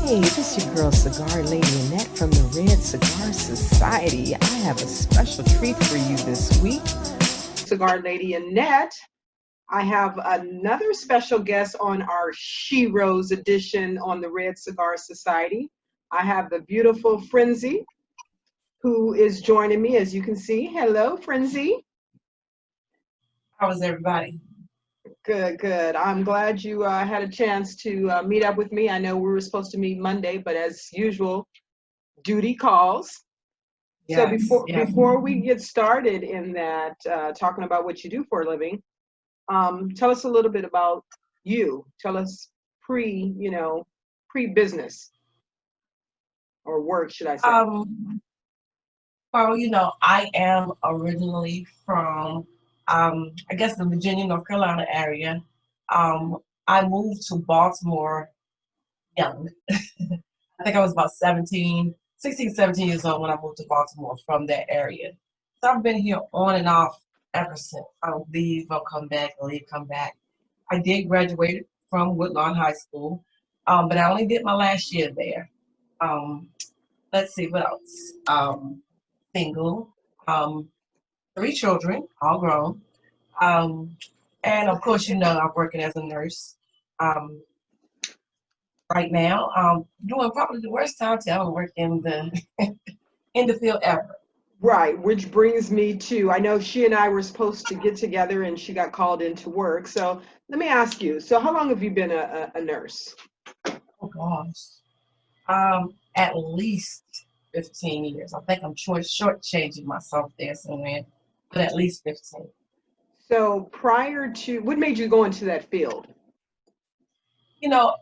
Hey, this is your girl Cigar Lady Annette from the Red Cigar Society. I have a special treat for you this week. Cigar Lady Annette, I have another special guest on our SHEros edition on the Red Cigar Society. I have the beautiful Frenzie, who is joining me, as you can see. Hello, Frenzie. How is everybody? Good, good. I'm glad you had a chance to meet up with me. I know we were supposed to meet Monday, but as usual, duty calls. So Yes, yes. before we get started in that, talking about what you do for a living, tell us a little bit about you. Tell us pre-business or work, should I say? Um, I am originally from, I guess, the Virginia, North Carolina area. Um, I moved to Baltimore young. I think I was about 16, 17 years old when I moved to Baltimore from that area. So I've been here on and off ever since. I'll leave, I'll come back, I'll leave, come back. I did graduate from Woodlawn High School, but I only did my last year there. Um, let's see what else. Single, um, three children, all grown. Um, and of course, I'm working as a nurse. Um, right now, doing probably the worst time to ever work in the in the field ever. Right, which brings me to, I know she and I were supposed to get together and she got called into work. So let me ask you, so how long have you been a nurse? Oh gosh, at least 15 years. I think I'm short-changing myself there somewhere, but at least 15. So prior to, what made you go into that field?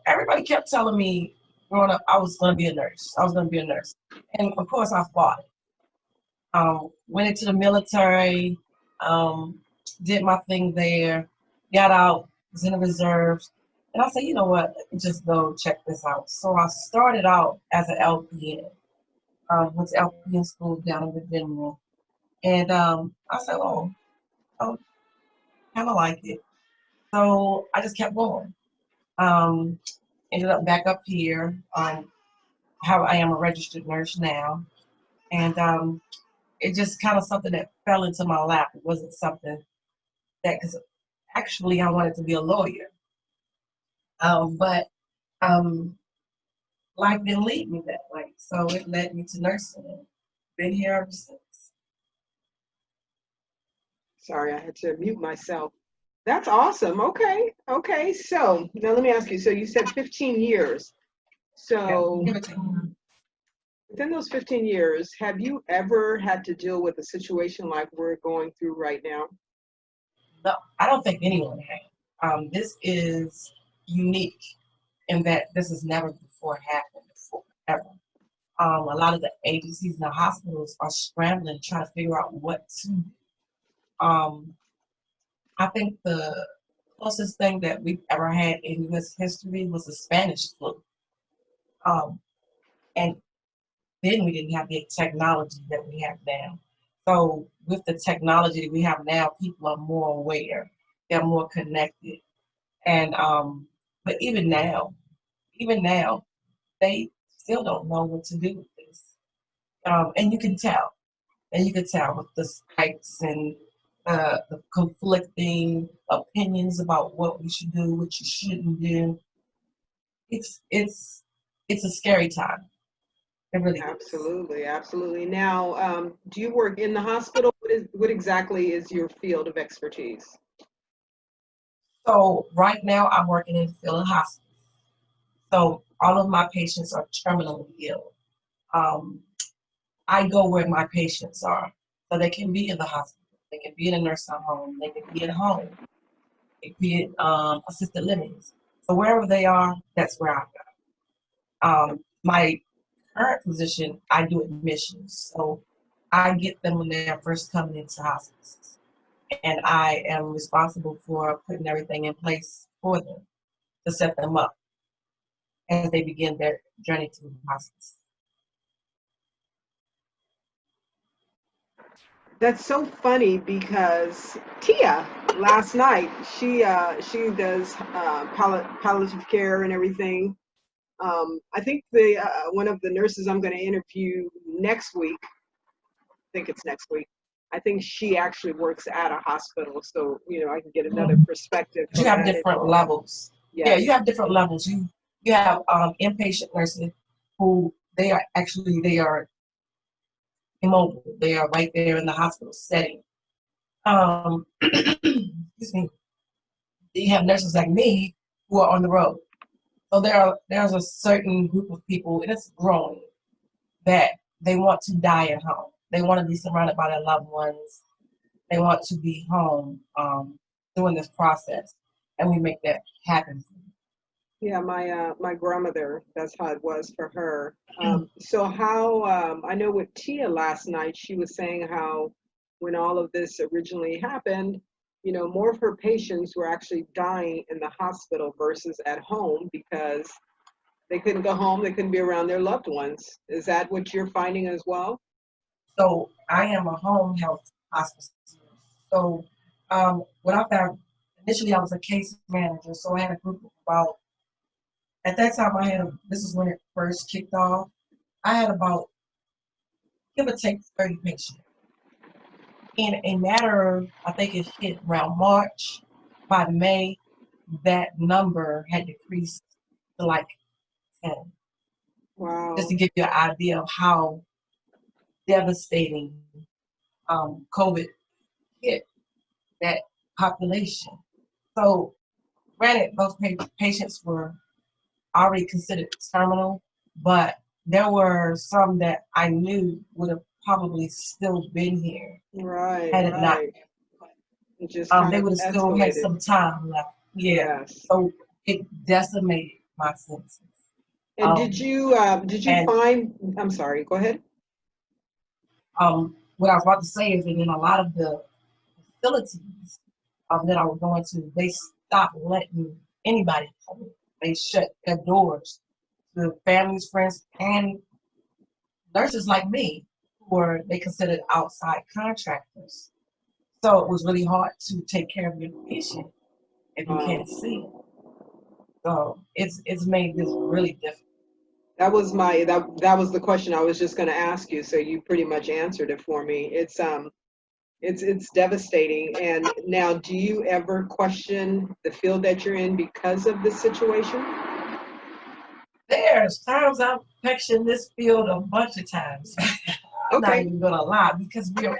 Everybody kept telling me growing up I was going to be a nurse. I was going to be a nurse, and of course I fought it. Went into the military, um, did my thing there, got out, was in the reserves, and I said, you know what, let me just go check this out. So I started out as an LPN, went to LPN school down in Virginia, and I said, oh, kind of like it. So I just kept going. Um, Ended up back up here. How I am a registered nurse now, and it just kind of something that fell into my lap. It wasn't something that, because actually I wanted to be a lawyer, but um, life didn't lead me that way, so it led me to nursing. And been here ever since. Sorry, I had to mute myself. That's awesome. Okay. Okay. So now let me ask you. So you said 15 years. Yeah, So give it to me. within those 15 years, have you ever had to deal with a situation like we're going through right now? No, I don't think anyone has. This is unique in that this has never before happened before, ever. A lot of the agencies and the hospitals are scrambling to try to figure out what to do. Um, I think the closest thing that we've ever had in U.S. history was the Spanish flu. Um, and then we didn't have the technology that we have now. So with the technology that we have now, people are more aware. They're more connected. And but even now, they still don't know what to do with this. And you can tell. And you can tell with the spikes and the conflicting opinions about what we should do, what you shouldn't do. It's it's it's a scary time. It really is. Absolutely, absolutely. Now, do you work in the hospital? What exactly is your field of expertise? So right now I'm working in the field of hospice. So all of my patients are terminally ill. Um, I go where my patients are. So they can be in the hospital, they can be in a nursing home, they can be at home, they can be in assisted living. So wherever they are, that's where I go. My current position, I do admissions. So I get them when they're first coming into hospice. And I am responsible for putting everything in place for them to set them up as they begin their journey to hospice. That's so funny because Tia last night she does palliative care and everything. I think the one of the nurses I'm going to interview next week, I think it's next week. I think she actually works at a hospital, so I can get another Mhm. perspective You from have that as different well. levels. Yeah, Yes. you have different levels. You have inpatient nurses who they are immobile. They are right there in the hospital setting. Excuse me. You have nurses like me who are on the road. So there's a certain group of people, and it's growing, that they want to die at home. They want to be surrounded by their loved ones. They want to be home during this process, and we make that happen. Yeah, my grandmother, that's how it was for her. So how I know with Tia last night, she was saying how when all of this originally happened, more of her patients were actually dying in the hospital versus at home because they couldn't go home, they couldn't be around their loved ones. Is that what you're finding as well? So I am a home health hospice. So what I found initially, I was a case manager. So I had a group of about at that time this is when it first kicked off. I had about give or take 30 patients. In a matter of, I think it hit around March. By May, that number had decreased to like 10. Just to Wow. give you an idea of how devastating COVID hit that population. So, granted, those patients were already considered terminal, but there were some that I knew would have probably still been here Right, had it not. right. It just kind They of would have still had escalated. some time left. Yeah. Yes. So it decimated my senses. And Um, did you and find, I'm sorry, go ahead. what I was about to say is that in a lot of the facilities that I was going to, they stopped letting anybody come in. They shut their doors to families, friends, and nurses like me, who were they considered outside contractors. So it was really hard to take care of your patient if you can't see. So it's made this really difficult. That was the question I was just going to ask you. So you pretty much answered it for me. It's devastating. And now, do you ever question the field that you're in because of this situation? There's times I've questioned this field a bunch of times. I'm not Okay. even gonna lie because we're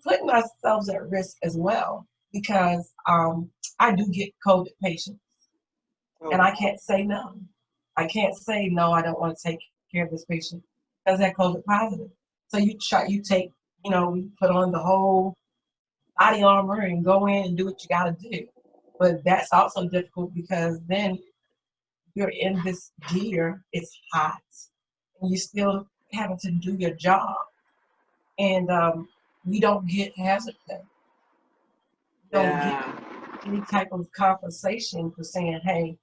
putting ourselves at risk as well because I do get COVID patients and Oh, I can't say no. I can't say no. I don't want to take care of this patient because they're COVID positive. So you take, you put on the whole body armor and go in and do what you got to do. But that's also difficult because then you're in this gear, it's hot, and you still having to do your job. And we don't get hazard pay. We don't get yeah. any type of compensation for saying, hey,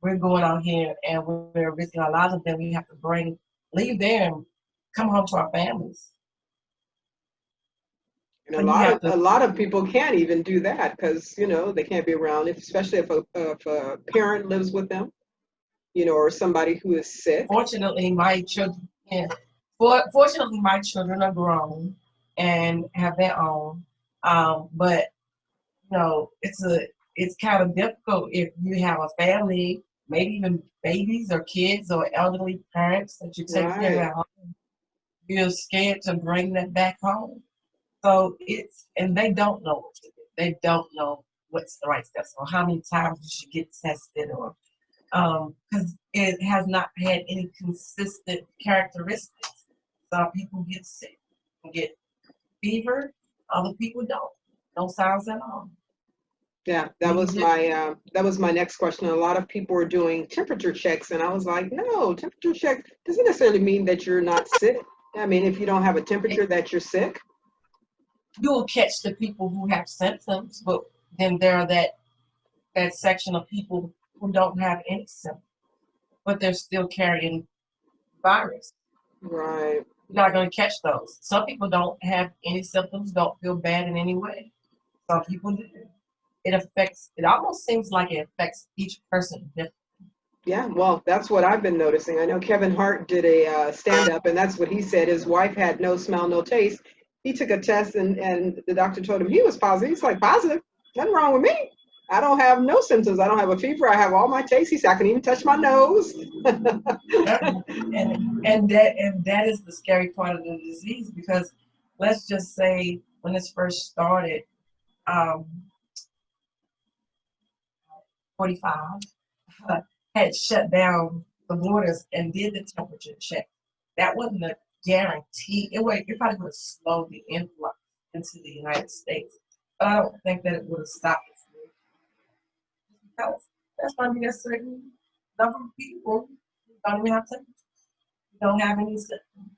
we're going out here and we're risking our lives, and then we have to leave there and come home to our families. And So you have a to, lot of people can't even do that because they can't be around, especially if a parent lives with them, or somebody who is sick. fortunately, my children, yeah, fortunately, my children are grown and have their own. But it's kind of difficult if you have a family, maybe even babies or kids or elderly parents that you take care of Right. at home. You're scared to bring them back home. So and they don't know what to do. They don't know what's the right steps or how many times you should get tested or because it has not had any consistent characteristics. Some people get sick, get fever, other people don't. No signs at all. Yeah, Really different. that was my next question. A lot of people were doing temperature checks, and I was like, no, temperature check doesn't necessarily mean that you're not sick. I mean, if you don't have a temperature, that you're sick. You will catch the people who have symptoms, but then there are that section of people who don't have any symptoms, but they're still carrying virus. Right. You're not going to catch those. Some people don't have any symptoms, don't feel bad in any way. Some people do. It almost seems like it affects each person differently. Yeah, well, that's what I've been noticing. I know Kevin Hart did a stand-up, and that's what he said. His wife had no smell, no taste. He took a test, and the doctor told him he was positive. He's like, positive? Nothing wrong with me. I don't have no symptoms. I don't have a fever. I have all my taste. He said, I can even touch my nose. Yep. And that is the scary part of the disease, because let's just say when this first started, um, 45 had shut down the borders and did the temperature check. That wasn't a guarantee. It probably would have slowed the influx into the United States. But I don't think that it would have stopped it, because that's probably a certain number of people who don't even have symptoms, don't have any symptoms.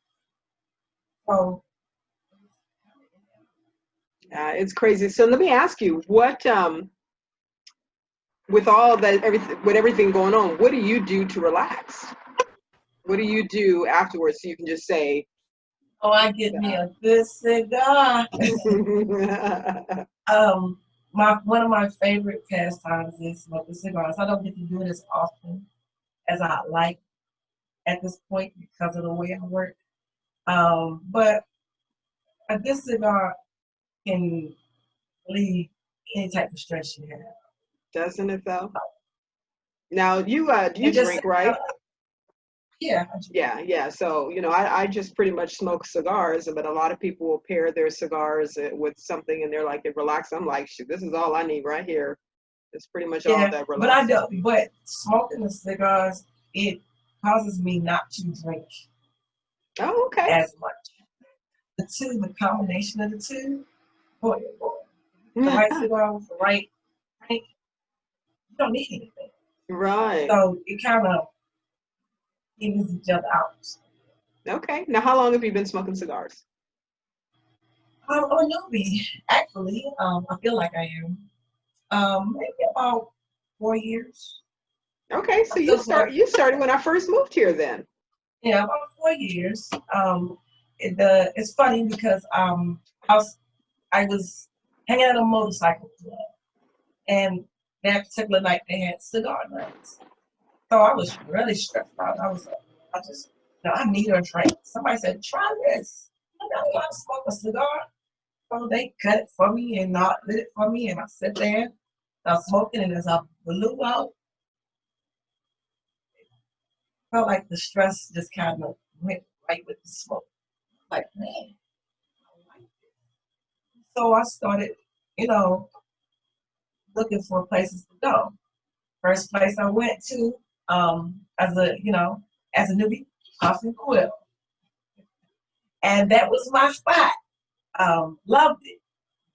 So It's crazy. So let me ask you, what with all that everything with everything going on, what do you do to relax? What do you do afterwards so you can just say, oh, I get me a good cigar. Um, one of my favorite pastimes is smoking cigars. I don't get to do it as often as I like at this point because of the way I work. But a good cigar can relieve any type of stress you have. doesn't it though? Now you And just drink, right? yeah, Yeah, yeah. So, I just pretty much smoke cigars, but a lot of people will pair their cigars with something and they're like, it relax. I'm like, shoot, this is all I need right here. It's pretty much all yeah. that But I relaxes don't. me. But smoking the cigars, it causes me not to drink Oh, okay. as much. The combination of the two, boy, oh boy. The right cigar with the right drink, you don't need anything. Right. So it kind of evens each other out. Okay. Now, how long have you been smoking cigars? I'm a newbie, actually. I feel like I am. Maybe about 4 years. Okay, so I'm still learning. you started when I first moved here then. Yeah, about 4 years. It's funny because I was hanging at a motorcycle club, and that particular night they had cigar nights. So I was really stressed out. I was like, I need a drink. Somebody said, try this. I don't want to smoke a cigar. So they cut it for me and not lit it for me, and I sit there, I was smoking, and as I blew out, felt like the stress just kind of went right with the smoke. Like, man, I like it. So I started, you know, looking for places to go. First place I went to, as a newbie, Puff and Quill. And that was my spot. Loved it.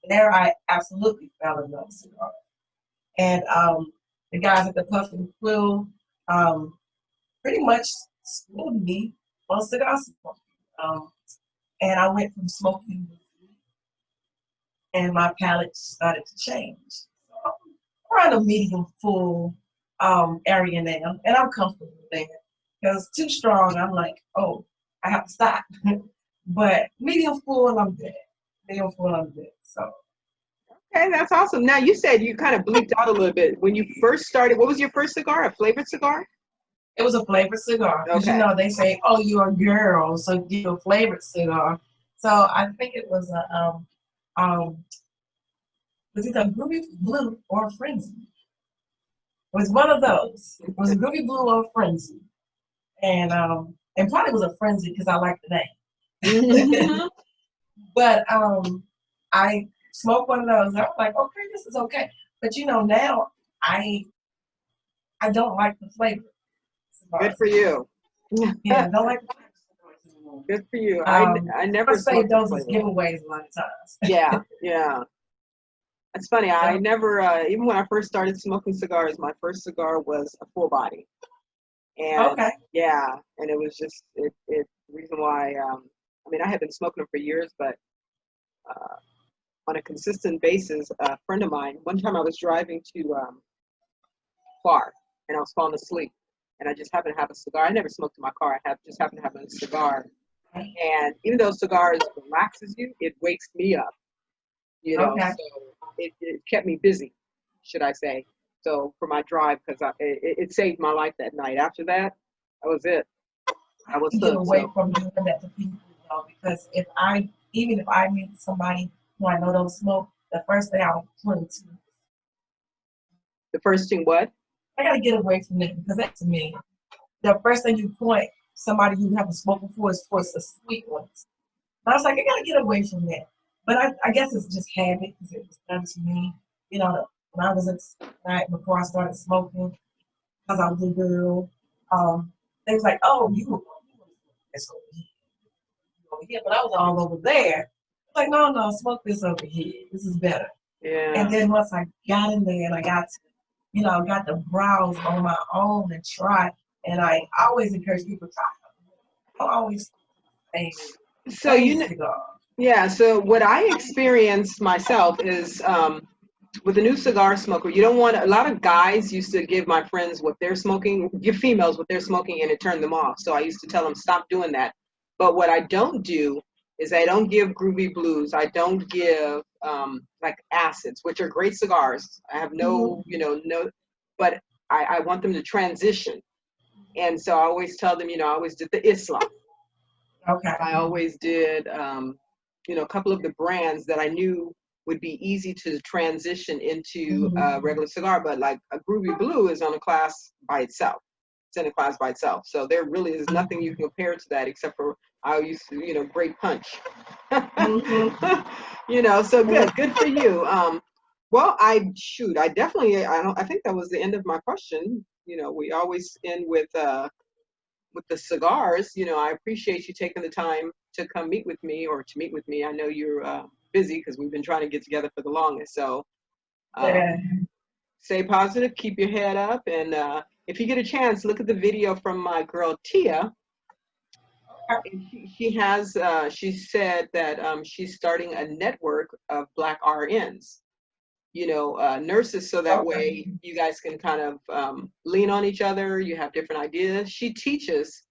There I absolutely fell in love with cigars. And the guys at the Puff and Quill um, pretty much schooled me on cigar smoking. And I went from smoking, and my palate started to change. So I'm around a medium full area now, and I'm comfortable there. Because too strong, I'm like, oh, I have to stop. But medium full, I'm good. Medium full, I'm good. So Okay, that's awesome. Now, you said you kind of bleeped out a little bit. When you first started, what was your first cigar? A flavored cigar? it was a flavored cigar. Because Okay. they say, oh, you're a girl, so get a flavored cigar. So I think it was was either Ruby Blue or Frenzy. It was one of those. It was a Ruby Blue or Frenzy. And probably was a Frenzy because I like the name. Mhm. But I smoked one of those. And I was like, okay, this is okay. But now I I don't like the flavor Good cigars for anymore. you. Yeah, I don't like the flavor cigars anymore. Good for you. I I never say smoked the those as flavor. giveaways a lot of times. Yeah, yeah. It's funny. I Yeah. never, even when I first started smoking cigars, my first cigar was a full body. And Okay. yeah, and it was just, the reason why, I mean, I had been smoking them for years, but uh, on a consistent basis, a friend of mine, one time I was driving to bar and I was falling asleep and I just happened to have a cigar. I never smoked in my car. Just happened to have a cigar. And even though cigars relaxes you, it wakes me up, Okay. so it kept me busy, should I say. So for my drive, because it saved my life that night. After that, that was it. I I was can get hooked. away So from doing that to people, because even if I meet somebody who I know don't smoke, the first thing I'll point to, the first thing, what? I gotta get away from it because that's me. The first thing you point somebody who haven't smoked before is towards the sweet ones. And I was like, I gotta get away from that. But I guess it's just habit because it was done to me. When I was before I started smoking, because I was a girl, they was like, oh, you this over here, over here. But I was all over there. It's like, no, no, smoke this over here. This is better. And Yeah. then once I got in there and I got to, got to browse on my own and try. And I always encourage people to try. I always say So plain cigar. yeah. So what I experienced myself is with a new cigar smoker, you don't want a lot of guys used to give my friends what they're smoking, give females what they're smoking, and it turned them off. So I used to tell them stop doing that. But what I don't do is I don't give groovy blues. I don't give like acids, which are great cigars. I have no, no, but I want them to transition. And so I always tell them, I always did the Islam. Okay. I always did, a couple of the brands that I knew would be easy to transition into a regular cigar, but like a Groovy Blue is on a class by itself. It's in a class by itself. So there really is nothing you can compare to that except for I used to, great punch. So good for you. Well, I definitely, I think that was the end of my question. We always end with the cigars. I appreciate you taking the time to come meet with me or to meet with me. I know you're busy because we've been trying to get together for the longest. So Yeah. stay positive, keep your head up, and if you get a chance, look at the video from my girl Tia. And she said that she's starting a network of Black RNs. Nurses, so that Okay. way you guys can kind of lean on each other. You have different ideas. She teaches,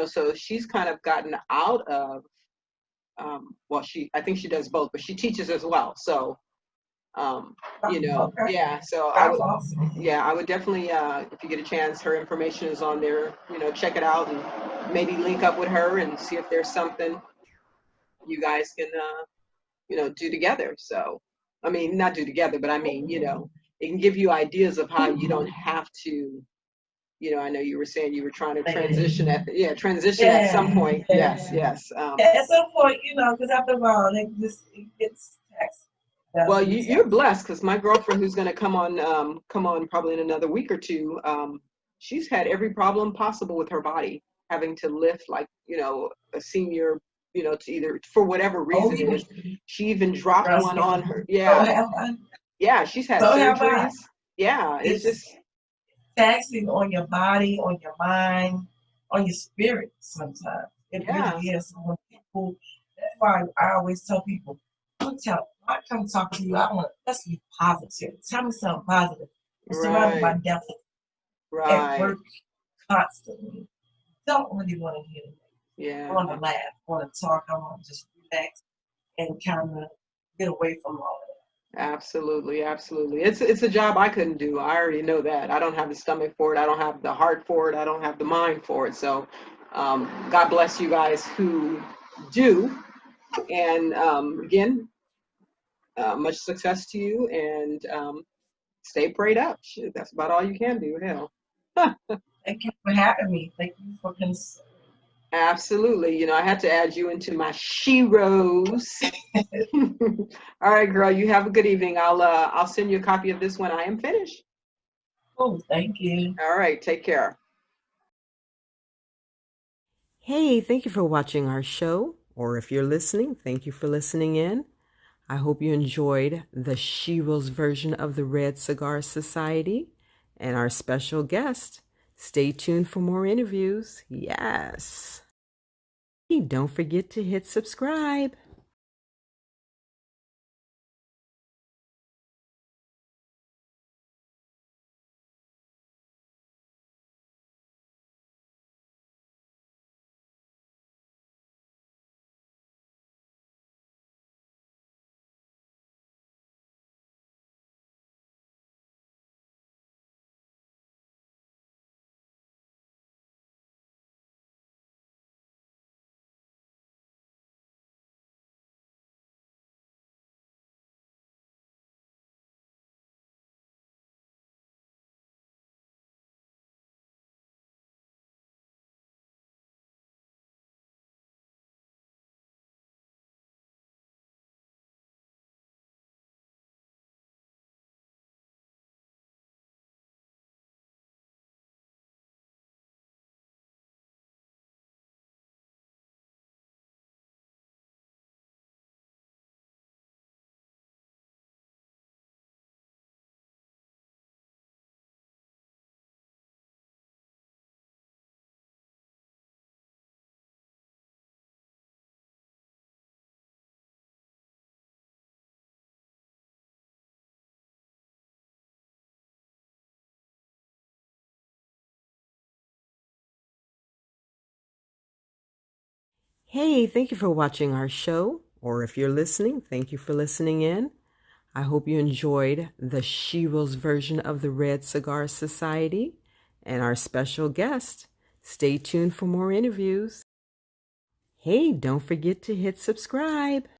so she's kind of gotten out of, well, I think she does both, but she teaches as well. So, Okay. yeah, so That's awesome. I would definitely, if you get a chance, her information is on there, check it out and maybe link up with her and see if there's something you guys can, do together. So, I mean, not do together, but I mean, it can give you ideas of how you don't have to, I know you were saying you were trying to transition transition at some Yeah. point. Yes, yes. At some point, because after a while, it gets taxing. Does Well, get you're taxing. blessed because my girlfriend, who's going to come on probably in another week or two, she's had every problem possible with her body, having to lift like a senior, to either for whatever Oh, reason it is. She even dropped trust one me. on her. So Yeah, have I. yeah, she's had So have I. surgeries. Yeah, it's It's just taxing on your body, on your mind, on your spirit sometimes. It really yeah, is. So when people, that's why I always tell people, I come talk to you, I want let's be positive. Tell me something positive. I'm surrounded by right, death at right. work constantly. Don't really want to hear it. I want Yeah, to laugh, I want to talk, I want to just relax and kind of get away from all of absolutely, absolutely. It's a job I couldn't do. I already know that. I don't have the stomach for it. I don't have the heart for it. I don't have the mind for it. So, God bless you guys who do. And again, much success to you. And stay prayed up. Shit, that's about all you can do. Hell. that. Thank you for having me. Thank you for considering. Absolutely. I had to add you into my SHEros. All right, girl. You have a good evening. I'll send you a copy of this when I am finished. Oh, thank you. All right. Take care. Hey, thank you for watching our show. Or if you're listening, thank you for listening in. I hope you enjoyed the SHEros version of the Red Cigar Society and our special guest. Stay tuned for more interviews. Yes. Hey, don't forget to hit subscribe. Hey, thank you for watching our show, or if you're listening, thank you for listening in. I hope you enjoyed the SHEros version of the Red Cigar Society and our special guest. Stay tuned for more interviews. Hey, don't forget to hit subscribe.